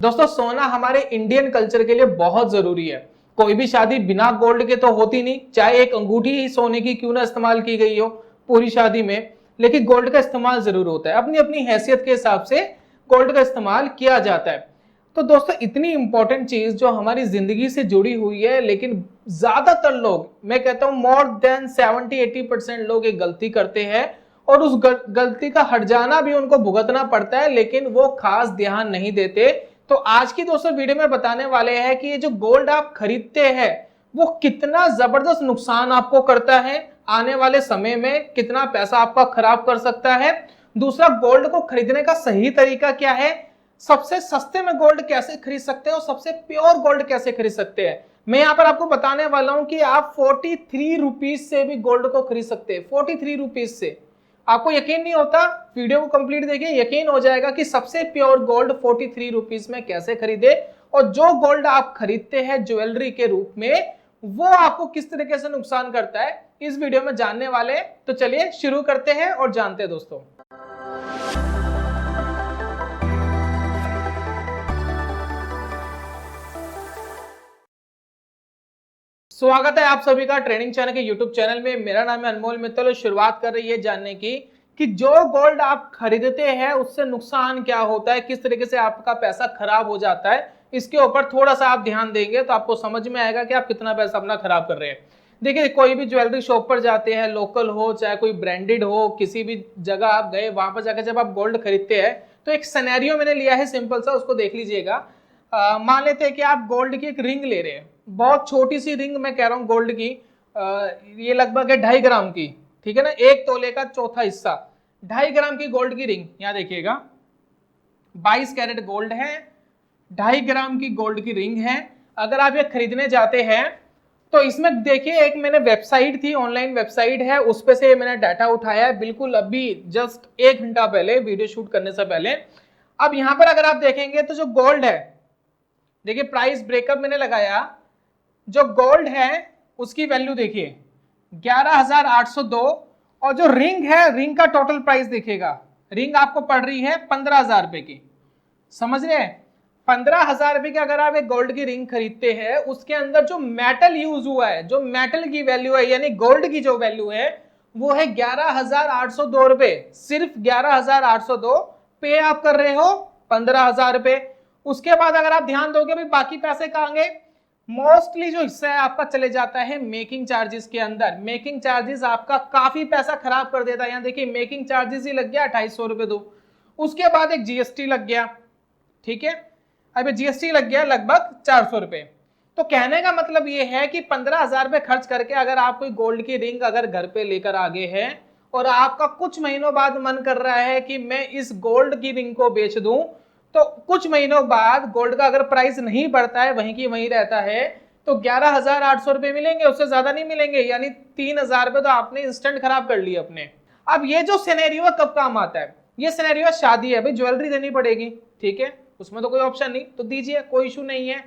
दोस्तों सोना हमारे इंडियन कल्चर के लिए बहुत जरूरी है। कोई भी शादी बिना गोल्ड के तो होती नहीं, चाहे एक अंगूठी ही सोने की क्यों ना इस्तेमाल की गई हो पूरी शादी में, लेकिन गोल्ड का इस्तेमाल जरूर होता है। अपनी अपनी हैसियत के हिसाब से गोल्ड का इस्तेमाल किया जाता है। तो दोस्तों इतनी इंपॉर्टेंट चीज जो हमारी जिंदगी से जुड़ी हुई है, लेकिन ज्यादातर लोग, मैं कहता हूं मोर देन 70-80% लोग एक गलती करते हैं और उस गलती का हट जाना भी उनको भुगतना पड़ता है, लेकिन वो खास ध्यान नहीं देते। तो आज की दोस्तों वीडियो में बताने वाले हैं कि ये जो गोल्ड आप खरीदते हैं वो कितना जबरदस्त नुकसान आपको करता है, आने वाले समय में कितना पैसा आपका खराब कर सकता है। दूसरा, गोल्ड को खरीदने का सही तरीका क्या है, सबसे सस्ते में गोल्ड कैसे खरीद सकते हैं और सबसे प्योर गोल्ड कैसे खरीद सकते हैं। मैं यहां पर आपको बताने वाला हूं कि आप 43 रुपीज से भी गोल्ड को खरीद सकते हैं। 43 रुपीज से आपको यकीन नहीं होता, वीडियो को कंप्लीट देखिए, यकीन हो जाएगा कि सबसे प्योर गोल्ड 43 रुपीज में कैसे खरीदे और जो गोल्ड आप खरीदते हैं ज्वेलरी के रूप में वो आपको किस तरीके से नुकसान करता है, इस वीडियो में जानने वाले हैं। तो चलिए शुरू करते हैं और जानते हैं दोस्तों। स्वागत है आप सभी का ट्रेनिंग चैनल के यूट्यूब चैनल में। मेरा नाम है अनमोल मित्तल। शुरुआत कर रही है जानने की कि जो गोल्ड आप खरीदते हैं उससे नुकसान क्या होता है, किस तरीके से आपका पैसा खराब हो जाता है। इसके ऊपर थोड़ा सा आप ध्यान देंगे तो आपको समझ में आएगा कि आप कितना पैसा अपना खराब कर रहे हैं। देखिए, कोई भी ज्वेलरी शॉप पर जाते हैं, लोकल हो चाहे कोई ब्रांडेड हो, किसी भी जगह आप गए, वहां पर जाकर जब आप गोल्ड खरीदते हैं तो एक सिनेरियो मैंने लिया है सिंपल सा, उसको देख लीजिएगा। मान लेते हैं कि आप गोल्ड की एक रिंग ले रहे हैं, बहुत छोटी सी रिंग मैं कह रहा हूँ गोल्ड की, ये लगभग है 2.5 ग्राम की, ठीक है ना, 1 तोले का चौथा हिस्सा, 2.5 ग्राम की गोल्ड की रिंग। यहां देखिएगा 22 कैरेट गोल्ड है, 2.5 ग्राम की गोल्ड की रिंग है। अगर आप ये खरीदने जाते हैं तो इसमें देखिए, एक मैंने वेबसाइट थी, ऑनलाइन वेबसाइट है, उस पे से मैंने डाटा उठाया है बिल्कुल अभी जस्ट 1 घंटा पहले, वीडियो शूट करने से पहले। अब यहां पर अगर आप देखेंगे तो जो गोल्ड है, देखिए प्राइस ब्रेकअप मैंने लगाया, जो गोल्ड है उसकी वैल्यू देखिए 11,802 और जो रिंग है, रिंग का टोटल प्राइस देखिएगा, रिंग आपको पड़ रही है 15,000 रुपए की। समझ रहे हैं, 15,000 रुपए की अगर आप एक गोल्ड की रिंग खरीदते हैं, उसके अंदर जो मेटल यूज हुआ है, जो मेटल की वैल्यू है, यानी गोल्ड की जो वैल्यू है वो है 11,802 रुपए। सिर्फ 11,802 पे आप कर रहे हो 15,000 रुपए। उसके बाद अगर आप ध्यान दोगे भाई बाकी पैसे कहां गए, मोस्टली जो हिस्सा है आपका चले जाता है मेकिंग चार्जेस के अंदर। मेकिंग चार्जेस आपका काफी पैसा खराब कर देता है। यहां देखिए मेकिंग चार्जेस ही लग गया 2,250 रुपए दो, उसके बाद एक जीएसटी लग गया, ठीक है, अब जीएसटी लग गया लगभग 400 रुपए। तो कहने का मतलब ये है कि 15,000 रुपए खर्च करके अगर आप कोई गोल्ड की रिंग अगर घर पे लेकर आ गए हैं और आपका कुछ महीनों बाद मन कर रहा है कि मैं इस गोल्ड की रिंग को बेच दूं, तो कुछ महीनों बाद गोल्ड का अगर प्राइस नहीं बढ़ता है, वहीं की वहीं रहता है, तो 11,800 रुपए मिलेंगे, उससे ज्यादा नहीं मिलेंगे, यानी 3,000 रुपए तो आपने इंस्टेंट खराब कर लिए अपने। अब ये जो सिनेरियो कब काम आता है, ये सिनेरियो शादी है, भाई ज्वेलरी देनी पड़ेगी, ठीक है, उसमें तो कोई ऑप्शन नहीं, तो दीजिए, कोई इशू नहीं है।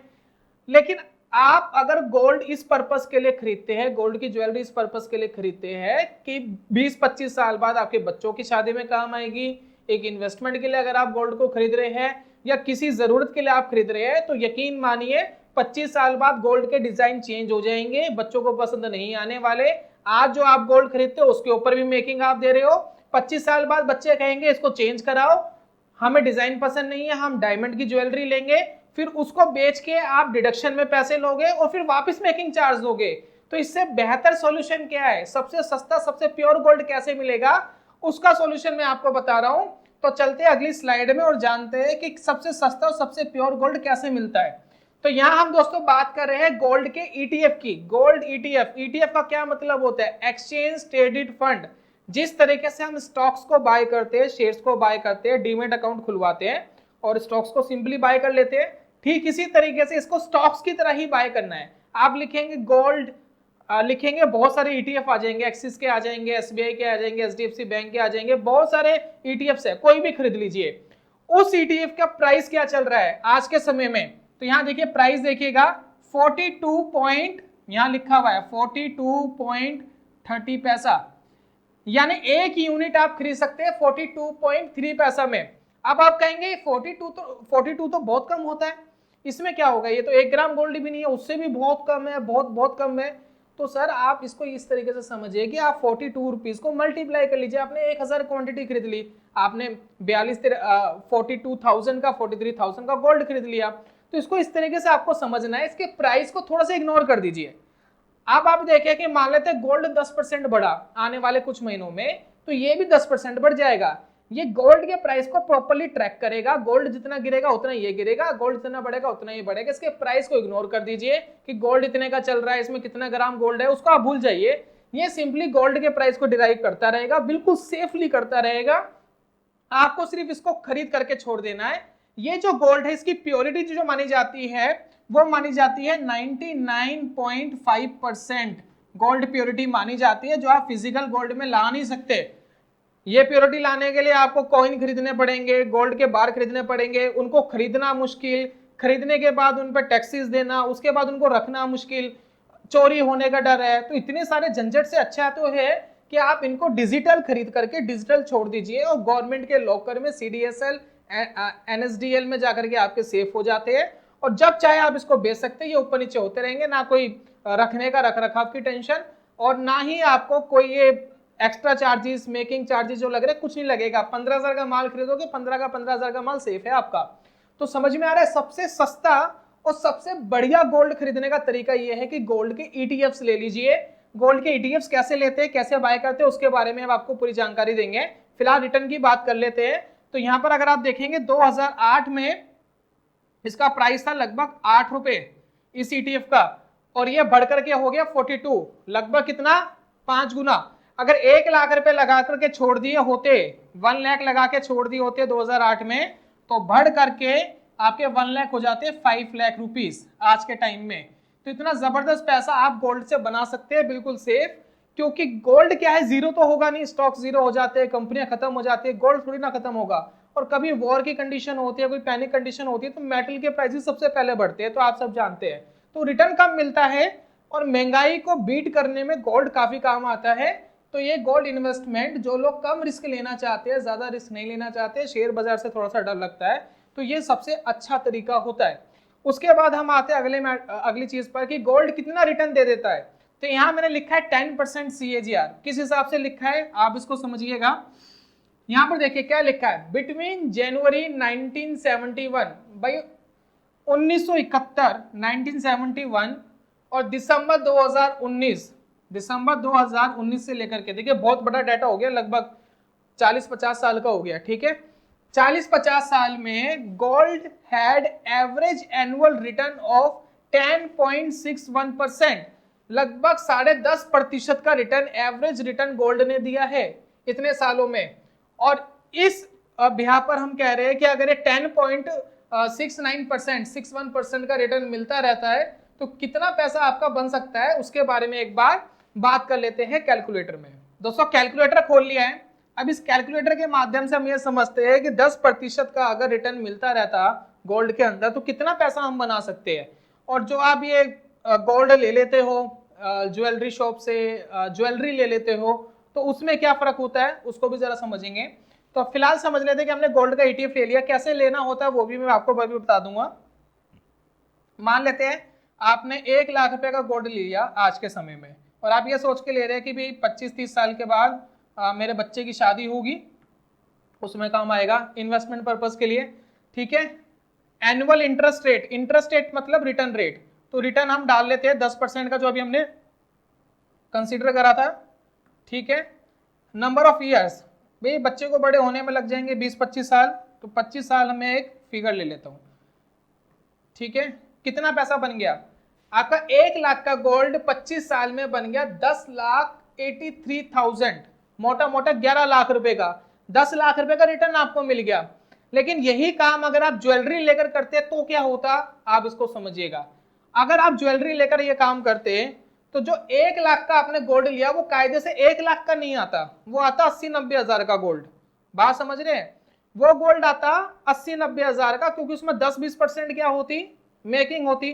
लेकिन आप अगर गोल्ड इस पर्पस के लिए खरीदते हैं, गोल्ड की ज्वेलरी इस पर्पस के लिए खरीदते हैं कि 20-25 साल बाद आपके बच्चों की शादी में काम आएगी, एक इन्वेस्टमेंट के लिए अगर आप गोल्ड को खरीद रहे हैं या किसी जरूरत के लिए आप खरीद रहे हैं, तो यकीन मानिए 25 साल बाद गोल्ड के डिजाइन चेंज हो जाएंगे, बच्चों को पसंद नहीं आने वाले। आज जो आप गोल्ड खरीदते हो उसके ऊपर भी मेकिंग आप दे रहे हो, 25 साल बाद बच्चे कहेंगे इसको चेंज कराओ, हमें डिजाइन पसंद नहीं है, हम डायमंड की ज्वेलरी लेंगे, फिर उसको बेच के आप डिडक्शन में पैसे लोगे और फिर वापस मेकिंग चार्ज दोगे। तो इससे बेहतर सॉल्यूशन क्या है, सबसे सस्ता सबसे प्योर गोल्ड कैसे मिलेगा, उसका सॉल्यूशन मैं आपको बता रहा हूं। तो चलते हैं अगली स्लाइड में और जानते हैं कि सबसे सस्ता और सबसे प्योर गोल्ड कैसे मिलता है। तो यहां हम दोस्तों बात कर रहे हैं गोल्ड के ईटीएफ की। गोल्ड ईटीएफ, ईटीएफ का क्या मतलब होता है, एक्सचेंज ट्रेडेड फंड। जिस तरीके से हम स्टॉक्स को बाय करते हैं, शेयर्स को बाय करते हैं, डीमेट अकाउंट खुलवाते हैं और स्टॉक्स को सिंपली बाय कर लेते हैं, ठीक इसी तरीके से इसको स्टॉक्स की तरह ही बाय करना है। आप लिखेंगे गोल्ड, लिखेंगे बहुत सारे ईटीएफ आ जाएंगे, एक्सिस के आ जाएंगे, एसबीआई के आ जाएंगे, एचडीएफसी बैंक के आ जाएंगे, बहुत सारे ईटीएफ है, कोई भी खरीद लीजिए। उस ईटीएफ का प्राइस क्या चल रहा है आज के समय में, तो यहां देखिए प्राइस देखिएगा 42 पॉइंट, यहां लिखा हुआ है 42.30 पैसा, यानी एक यूनिट आप खरीद सकते हैं 42.3 पैसा में। अब आप कहेंगे 42 तो बहुत कम होता है, इसमें क्या होगा, ये तो 1 ग्राम गोल्ड भी नहीं है, उससे भी बहुत कम है, बहुत बहुत कम है। तो सर आप इसको इस तरीके से समझिए कि आप 42 रुपीज को मल्टीप्लाई कर लीजिए। आपने 1000 क्वांटिटी खरीद ली, आपने 42,000 का 43,000 का गोल्ड खरीद लिया। तो इसको इस तरीके से आपको समझना है, इसके प्राइस को थोड़ा सा इग्नोर कर दीजिए। अब आप देखिए कि मान लेते हैं गोल्ड 10% बढ़ा आने वाले कुछ महीनों में, तो ये भी 10% बढ़ जाएगा। ये गोल्ड के प्राइस को प्रॉपर्ली ट्रैक करेगा, गोल्ड जितना गिरेगा उतना ये गिरेगा, गोल्ड जितना बढ़ेगा उतना ये बढ़ेगा। इसके प्राइस को इग्नोर कर दीजिए कि गोल्ड इतने का चल रहा है, इसमें कितना ग्राम गोल्ड है, उसको आप भूल जाइए। ये सिंपली गोल्ड के प्राइस को डिराइव करता रहेगा, बिल्कुल सेफली करता रहेगा। आपको सिर्फ इसको खरीद करके छोड़ देना है। ये जो गोल्ड है इसकी प्योरिटी जो मानी जाती है वो मानी जाती है 99.5% गोल्ड प्योरिटी मानी जाती है, जो आप फिजिकल गोल्ड में ला नहीं सकते। ये प्योरिटी लाने के लिए आपको कॉइन खरीदने पड़ेंगे, गोल्ड के बार खरीदने पड़ेंगे, उनको खरीदना मुश्किल, खरीदने के बाद उन पर टैक्सेस देना, उसके बाद उनको रखना मुश्किल, चोरी होने का डर है। तो इतने सारे झंझट से अच्छा तो है कि आप इनको डिजिटल खरीद करके डिजिटल छोड़ दीजिए और गवर्नमेंट के लॉकर में CDSL NSDL में जाकर के आपके सेफ हो जाते हैं, और जब चाहे आप इसको बेच सकते हैं। ये ऊपर नीचे होते रहेंगे, ना कोई रखने का रख रखाव की टेंशन, और ना ही आपको कोई ये एक्स्ट्रा चार्जेस, मेकिंग चार्जेस जो लग रहे हैं, कुछ नहीं लगेगा। 15,000 का माल खरीदोगे, 15 का 15,000 का माल सेफ है आपका। तो समझ में आ रहा है, सबसे सस्ता और सबसे बढ़िया गोल्ड खरीदने का तरीका यह है कि गोल्ड के ETFs ले लीजिए। गोल्ड के ETFs कैसे लेते हैं, कैसे बाय करते हैं, उसके बारे में हम आपको पूरी जानकारी देंगे। फिलहाल रिटर्न की बात कर लेते हैं। तो यहां पर अगर आप देखेंगे 2008 में इसका प्राइस था लगभग 8 रुपए इस ETF का, और ये बढ़कर के हो गया 42, लगभग कितना, 5 गुना। अगर 1 लाख रुपए लगा करके छोड़ दिए होते, 1 लाख लगा के छोड़ दिए होते 2008 में, तो बढ़ करके आपके 1 लाख हो जाते 5 लाख रुपीस आज के टाइम में। तो इतना जबरदस्त पैसा आप गोल्ड से बना सकते हैं, बिल्कुल सेफ। क्योंकि गोल्ड क्या है, जीरो तो होगा नहीं, स्टॉक जीरो हो जाते हैं, कंपनियां खत्म हो जाती है, गोल्ड थोड़ी ना खत्म होगा। और कभी वॉर की कंडीशन होती है, कोई पैनिक कंडीशन होती है, तो मेटल के प्राइसेस सबसे पहले बढ़ते हैं, तो आप सब जानते हैं। तो रिटर्न कम मिलता है, और महंगाई को बीट करने में गोल्ड काफी काम आता है। तो ये गोल्ड इन्वेस्टमेंट, जो लोग कम रिस्क लेना चाहते हैं, ज्यादा रिस्क नहीं लेना चाहते, शेयर बाजार से थोड़ा सा डर लगता है, तो ये सबसे अच्छा तरीका होता है। उसके बाद हम आते हैं अगली चीज पर कि गोल्ड कितना रिटर्न दे देता है। तो यहां मैंने लिखा है 10% CAGR। किस हिसाब से लिखा है आप इसको समझिएगा। यहां पर देखिए क्या लिखा है, बिटवीन जनवरी 1971, भाई 1971 और दिसंबर 2019 से लेकर के, देखिए बहुत बड़ा डाटा हो गया, लगभग 40-50 साल का हो गया, ठीक है। 40-50 साल में gold had average annual return of 10.61%, लगभग 10.5% का रिटर्न, एवरेज रिटर्न गोल्ड ने दिया है इतने सालों में। और इस बिहार पर हम कह रहे हैं कि अगर ये 10.69%, 61% का रिटर्न मिलता रहता है, तो कितना पैसा आपका बन सकता है, उसके बारे में एक बार बात कर लेते हैं कैलकुलेटर में। दोस्तों कैलकुलेटर खोल लिया है। अब इस कैलकुलेटर के माध्यम से हम ये समझते हैं कि 10% का अगर रिटर्न मिलता रहता गोल्ड के अंदर, तो कितना पैसा हम बना सकते हैं। और जो आप ये गोल्ड ले लेते हो ज्वेलरी शॉप से, ज्वेलरी ले लेते हो, तो उसमें क्या फर्क होता है, उसको भी जरा समझेंगे। तो फिलहाल समझ लेते हैं कि हमने गोल्ड का ETF ले लिया, कैसे लेना होता है वो भी मैं आपको बता दूंगा। मान लेते हैं आपने 1 लाख रुपए का गोल्ड ले लिया आज के समय में, और आप ये सोच के ले रहे हैं कि भाई 25-30 साल के बाद मेरे बच्चे की शादी होगी, उसमें काम आएगा इन्वेस्टमेंट पर्पस के लिए, ठीक है। एनुअल इंटरेस्ट रेट मतलब रिटर्न रेट, तो रिटर्न हम डाल लेते हैं 10% का, जो अभी हमने कंसीडर करा था, ठीक है। नंबर ऑफ ईयर्स, भाई बच्चे को बड़े होने में लग जाएंगे 20-25 साल, तो 25 साल मैं एक फिगर ले लेता हूं, ठीक है। कितना पैसा बन गया आपका, 1 लाख का गोल्ड 25 साल में बन गया 10,83,000, मोटा मोटा 11 लाख रुपए का, 10 लाख रुपए का रिटर्न आपको मिल गया। लेकिन यही काम अगर आप ज्वेलरी लेकर करते तो क्या होता, आप इसको समझिएगा। अगर आप ज्वेलरी लेकर ये काम करते, तो जो 1 लाख का आपने गोल्ड लिया वो कायदे से 1 लाख का नहीं आता, वो आता 80-90 हजार का गोल्ड। बात समझ रहे हैं, वो गोल्ड आता 80-90 हजार का, क्योंकि उसमें 10-20% क्या होती, मेकिंग होती।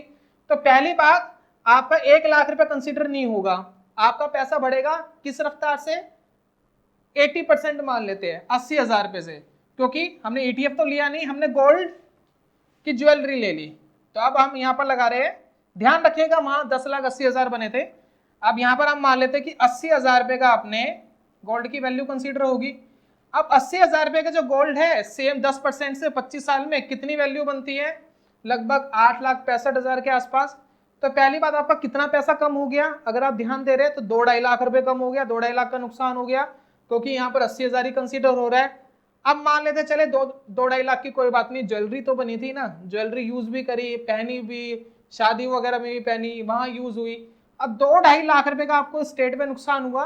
तो पहली बात, आपका 1 लाख रुपए कंसीडर नहीं होगा, आपका पैसा बढ़ेगा किस रफ्तार से, 80% मान लेते हैं 80 हजार रुपए से। क्योंकि हमने ETF तो लिया नहीं, हमने गोल्ड की ज्वेलरी ले ली। तो अब हम यहाँ पर लगा रहे हैं, ध्यान रखिएगा वहां 10,80,000 बने थे, अब यहाँ पर हम मान लेते हैं कि 80,000 रुपए का अपने गोल्ड की वैल्यू कंसीडर होगी। अब 80,000 रुपए का जो गोल्ड है सेम 10% से 25 साल में कितनी वैल्यू बनती है, लगभग 8,65,000 के आसपास। तो पहली बात आपका कितना पैसा कम हो गया, अगर आप ध्यान दे रहे हैं तो 2-2.5 लाख रुपए कम हो गया, 2-2.5 लाख का नुकसान हो गया, क्योंकि यहाँ पर 80,000 ही कंसीडर हो रहा है। अब मान लेते चले 2-2.5 लाख की कोई बात नहीं, ज्वेलरी तो बनी थी ना, ज्वेलरी यूज भी करी, पहनी भी, शादी वगैरह में भी पहनी, वहां यूज हुई। अब 2-2.5 लाख रुपए का आपको स्टेट में नुकसान हुआ।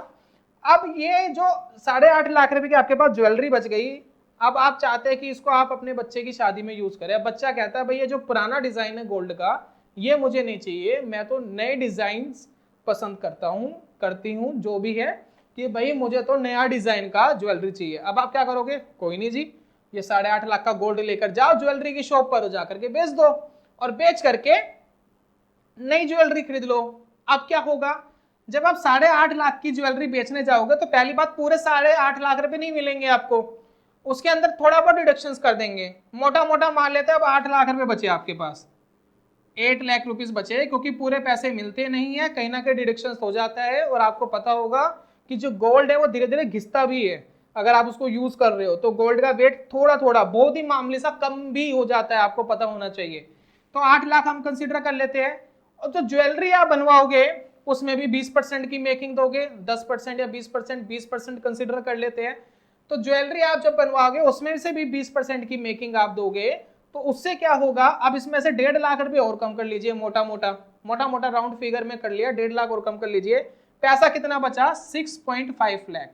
अब ये जो 8.5 लाख रुपए की आपके पास ज्वेलरी बच गई, अब आप चाहते हैं कि इसको आप अपने बच्चे की शादी में यूज करें। अब बच्चा कहता है भाई ये जो पुराना डिजाइन है गोल्ड का ये मुझे नहीं चाहिए, मैं तो नए डिजाइन पसंद करती हूँ जो भी है, कि भाई मुझे तो नया डिजाइन का ज्वेलरी चाहिए। अब आप क्या करोगे, कोई नहीं जी, ये 8.5 लाख का गोल्ड लेकर जाओ ज्वेलरी की शॉप पर, जाकर के बेच दो और बेच करके नई ज्वेलरी खरीद लो। अब क्या होगा, जब आप 8.5 लाख की ज्वेलरी बेचने जाओगे तो पहली बात पूरे 8.5 लाख रुपए नहीं मिलेंगे आपको, उसके अंदर थोड़ा बहुत डिडक्शंस कर देंगे, मोटा मोटा मान लेते हैं अब 8 लाख रुपए बचे आपके पास, 8 लाख रुपीस बचे, क्योंकि पूरे पैसे मिलते नहीं है, कहीं ना कहीं डिडक्शंस हो जाता है। और आपको पता होगा कि जो गोल्ड है वो धीरे धीरे घिसता भी है, अगर आप उसको यूज कर रहे हो तो गोल्ड का वेट थोड़ा थोड़ा बहुत ही मामूली सा कम भी हो जाता है, आपको पता होना चाहिए। तो 8 लाख हम कंसिडर कर लेते हैं। और जो ज्वेलरी आप बनवाओगे उसमें भी 20% की मेकिंग दोगे, 10% या 20% कंसिडर कर लेते हैं। तो ज्वेलरी आप जब बनवाओगे उसमें से भी 20% की मेकिंग आप दोगे, तो उससे क्या होगा, अब इसमें से 1.5 लाख रुपए और कम कर लीजिए, मोटा मोटा राउंड फिगर में कर लिया, 1.5 लाख और कम कर लीजिए, पैसा कितना बचा, 6.5 लाख।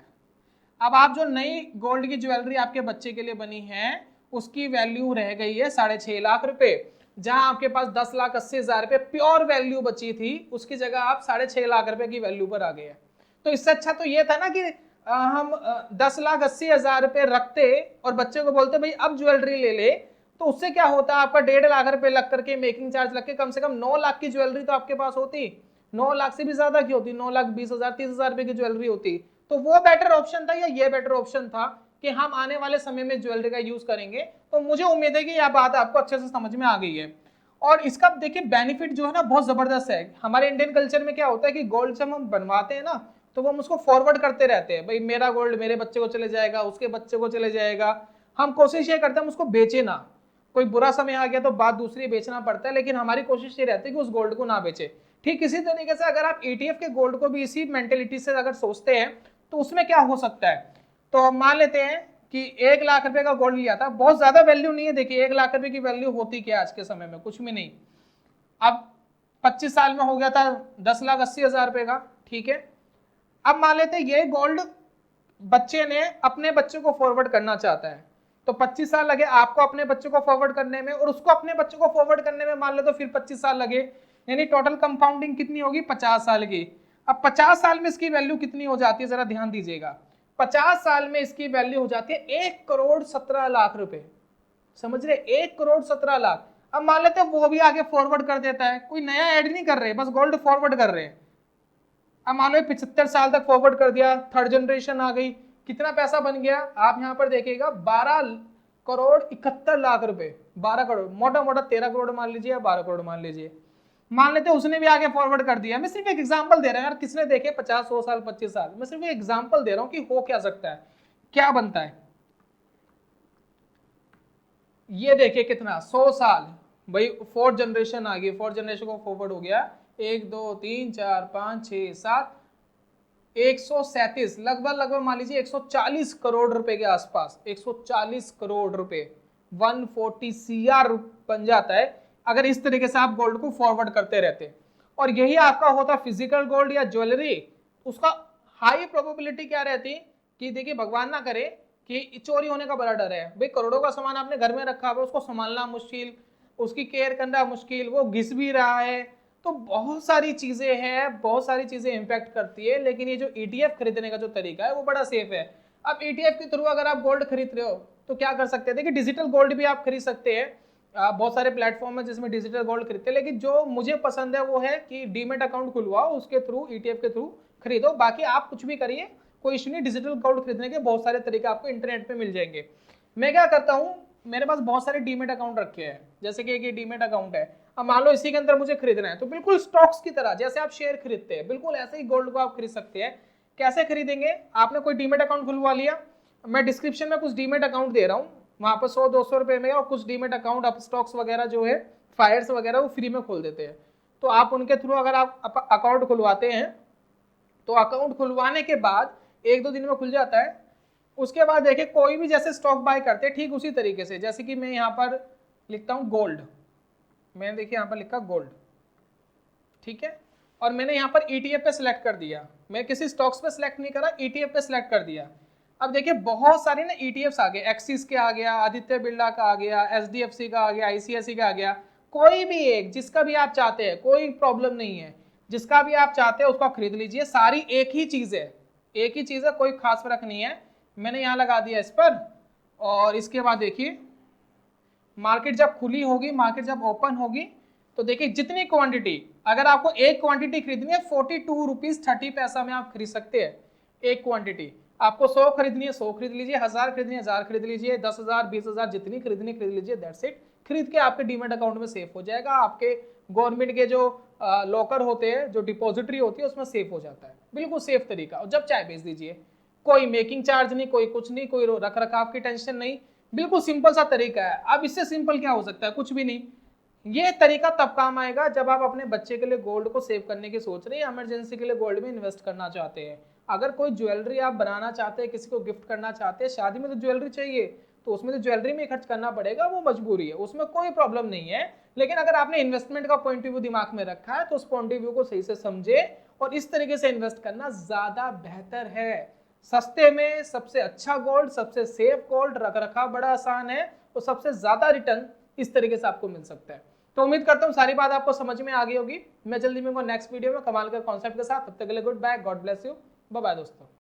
अब आप जो नई गोल्ड की ज्वेलरी आपके बच्चे के लिए बनी है उसकी वैल्यू रह गई है 6.5 लाख रुपए, जहां आपके पास 10,80,000 रुपए प्योर वैल्यू बची थी, उसकी जगह आप 6.5 लाख रुपए की वैल्यू पर आ गए हैं। तो इससे अच्छा तो ये था ना कि हम 10,80,000 रुपए रखते और बच्चे को बोलते भाई अब ज्वेलरी ले ले, तो उससे क्या होता है आपका 1.5 लाख रुपए लग करके मेकिंग चार्ज लग के कम से कम 9 लाख की ज्वेलरी तो आपके पास होती, 9 लाख से भी ज्यादा की होती, 9,20,000 30,000 रुपए की ज्वेलरी होती। तो वो बेटर ऑप्शन था या ये बेटर ऑप्शन था कि हम आने वाले समय में ज्वेलरी का यूज करेंगे। तो मुझे उम्मीद है कि यह बात आपको अच्छे से समझ में आ गई है। और इसका देखिए बेनिफिट जो है ना बहुत जबरदस्त है। हमारे इंडियन कल्चर में क्या होता है कि गोल्ड जब हम बनवाते हैं ना तो वो हम उसको फॉरवर्ड करते रहते हैं, भाई मेरा गोल्ड मेरे बच्चे को चले जाएगा, उसके बच्चे को चले जाएगा। हम कोशिश ये करते हैं हम उसको बेचे ना, कोई बुरा समय आ गया तो बात दूसरी बेचना पड़ता है, लेकिन हमारी कोशिश ये रहती है कि उस गोल्ड को ना बेचे। ठीक इसी तरीके से अगर आप ETF के गोल्ड को भी इसी मेंटेलिटी से अगर सोचते हैं तो उसमें क्या हो सकता है, तो मान लेते हैं कि 1 लाख रुपए का गोल्ड लिया था, बहुत ज्यादा वैल्यू नहीं है, देखिए 1 लाख रुपए की वैल्यू होती क्या आज के समय में, कुछ भी नहीं। अब 25 साल में हो गया था 10,80,000 रुपए का, ठीक है। अब मान लेते हैं ये गोल्ड बच्चे ने अपने बच्चे को फॉरवर्ड करना चाहता है, तो 25 साल लगे आपको अपने बच्चे को फॉरवर्ड करने में और उसको अपने बच्चे को फॉरवर्ड करने में मान लो तो फिर 25 साल लगे, यानी टोटल कंपाउंडिंग कितनी होगी, 50 साल की। अब 50 साल में इसकी वैल्यू कितनी हो जाती है, जरा ध्यान दीजिएगा, 50 साल में इसकी वैल्यू हो जाती है 1,17,00,000 रुपए, समझ रहे, 1,17,00,000। अब मान लेते हैं वो भी आगे फॉरवर्ड कर देता है, कोई नया ऐड नहीं कर रहे, बस गोल्ड फॉरवर्ड कर रहे हैं। अब मान लो 75 साल तक फॉरवर्ड कर दिया, थर्ड जनरेशन आ गई, कितना पैसा बन गया, आप यहां पर देखिएगा 12,71,00,000 रुपए, 12 करोड़, मोटा मोटा 13 करोड़ मान लीजिए या 12 करोड़ मान लीजिए। मान लेते उसने भी आगे फॉरवर्ड कर दिया। मैं सिर्फ एक एग्जांपल दे रहा हूं यार, किसने देखे 50 100 साल 25 साल, मैं सिर्फ एक एग्जांपल दे रहा हूं कि हो क्या सकता है, क्या बनता है। ये देखिए कितना 100 साल, भाई 4th जनरेशन आ गई, 4th जनरेशन को फॉरवर्ड हो गया 1 2 3 4 5 6 7 137, लगभग मान लीजिए 140 करोड़ रुपए के आसपास, 140 करोड़ रुपए, 140 CR बन जाता है अगर इस तरीके से आप गोल्ड को फॉरवर्ड करते रहते। और यही आपका होता फिजिकल गोल्ड या ज्वेलरी, उसका हाई प्रोबेबिलिटी क्या रहती कि देखिए भगवान ना करे कि चोरी होने का बड़ा डर है, भाई करोड़ों का सामान आपने घर में रखा हुआ, उसको संभालना मुश्किल, उसकी केयर करना मुश्किल, वो घिस भी रहा है, तो बहुत सारी चीजें हैं, बहुत सारी चीजें इंपैक्ट करती है। लेकिन ये जो ETF खरीदने का जो तरीका है वो बड़ा सेफ है। अब ETF के थ्रू अगर आप गोल्ड खरीद रहे हो तो क्या कर सकते हैं, देखिए डिजिटल गोल्ड भी आप खरीद सकते हैं, बहुत सारे प्लेटफॉर्म है जिसमें डिजिटल गोल्ड खरीदते हैं, लेकिन जो मुझे पसंद है वो है कि डीमेट अकाउंट खुलवाओ, उसके थ्रू ETF के थ्रू खरीदो, बाकी आप कुछ भी करिए, कोई इशू नहीं, डिजिटल गोल्ड खरीदने के बहुत सारे तरीके आपको इंटरनेट पे मिल जाएंगे। मैं क्या करता हूँ, मेरे पास बहुत सारे डीमेट अकाउंट रखे हैं, जैसे कि एक ये डीमेट अकाउंट है। अब मान लो इसी के अंदर मुझे खरीदना है, तो बिल्कुल स्टॉक्स की तरह जैसे आप शेयर खरीदते हैं, बिल्कुल ऐसे ही गोल्ड को आप खरीद सकते हैं। कैसे खरीदेंगे, आपने कोई डीमेट अकाउंट खुलवा लिया, मैं डिस्क्रिप्शन में कुछ डीमेट अकाउंट दे रहा हूँ, वहां पर 100-200 रुपए में, और कुछ डीमेट अकाउंट आप स्टॉक्स वगैरह जो है फायर्स वगैरह वो फ्री में खोल देते हैं। तो आप उनके थ्रू अगर आप अकाउंट खुलवाते हैं, तो अकाउंट खुलवाने के बाद 1-2 दिन में खुल जाता है। उसके बाद देखिए कोई भी जैसे स्टॉक बाय करते हैं, ठीक उसी तरीके से, जैसे कि मैं यहाँ पर लिखता हूँ गोल्ड, मैंने देखिए यहाँ पर लिखा गोल्ड, ठीक है, और मैंने यहाँ पर ETF पे सिलेक्ट कर दिया, मैं किसी स्टॉक्स पे सिलेक्ट नहीं करा, ETF पे सिलेक्ट कर दिया। अब देखिए बहुत सारे ना ETFs आ गए, एक्सिस के आ गया, आदित्य बिरला का आ गया, SDFC का आ गया, ICICI का आ गया, कोई भी एक जिसका भी आप चाहते हैं, कोई प्रॉब्लम नहीं है, जिसका भी आप चाहते हैं उसको खरीद लीजिए, सारी एक ही चीज है, एक ही चीज है, कोई खास फर्क नहीं है। मैंने यहाँ लगा दिया इस पर, और इसके बाद देखिए मार्केट जब खुली होगी, मार्केट जब ओपन होगी, तो देखिए जितनी क्वांटिटी, अगर आपको एक क्वांटिटी खरीदनी है 42 रुपीज 30 पैसा में आप खरीद सकते हैं एक क्वांटिटी। आपको 100 खरीदनी है 100 खरीद लीजिए, 1000 खरीदनी है 1000 खरीद लीजिए, 10,000 20,000 जितनी खरीदनी खरीद लीजिए, दैट्स इट। खरीद के आपके डीमेट अकाउंट में सेफ हो जाएगा, आपके गवर्नमेंट के जो लॉकर होते हैं, जो डिपॉजिटरी होती है, उसमें सेफ हो जाता है, बिल्कुल सेफ तरीका। और जब चाहे बेच दीजिए, कोई मेकिंग चार्ज नहीं, कोई कुछ नहीं, कोई रख रखाव की टेंशन नहीं, बिल्कुल सिंपल सा तरीका है। अब इससे सिंपल क्या हो सकता है, कुछ भी नहीं। ये तरीका तब काम आएगा जब आप अपने बच्चे के लिए गोल्ड को सेव करने की सोच रहे हैं, इमरजेंसी के लिए गोल्ड में इन्वेस्ट करना चाहते हैं। अगर कोई ज्वेलरी आप बनाना चाहते हैं, किसी को गिफ्ट करना चाहते हैं, शादी में तो ज्वेलरी चाहिए, तो उसमें तो ज्वेलरी में खर्च करना पड़ेगा, वो मजबूरी है, उसमें कोई प्रॉब्लम नहीं है। लेकिन अगर आपने इन्वेस्टमेंट का पॉइंट ऑफ व्यू दिमाग में रखा है, तो उस पॉइंट ऑफ व्यू को सही से समझे और इस तरीके से इन्वेस्ट करना ज्यादा बेहतर है। सस्ते में सबसे अच्छा गोल्ड, सबसे सेफ गोल्ड, रख रखाव बड़ा आसान है, तो सबसे ज्यादा रिटर्न इस तरीके से आपको मिल सकता है। तो उम्मीद करता हूँ सारी बात आपको समझ में आ गई होगी। मैं जल्दी मिलूंगा नेक्स्ट वीडियो में कमाल के कॉन्सेप्ट के साथ, तब तक के लिए goodbye, God bless you, bye bye दोस्तों।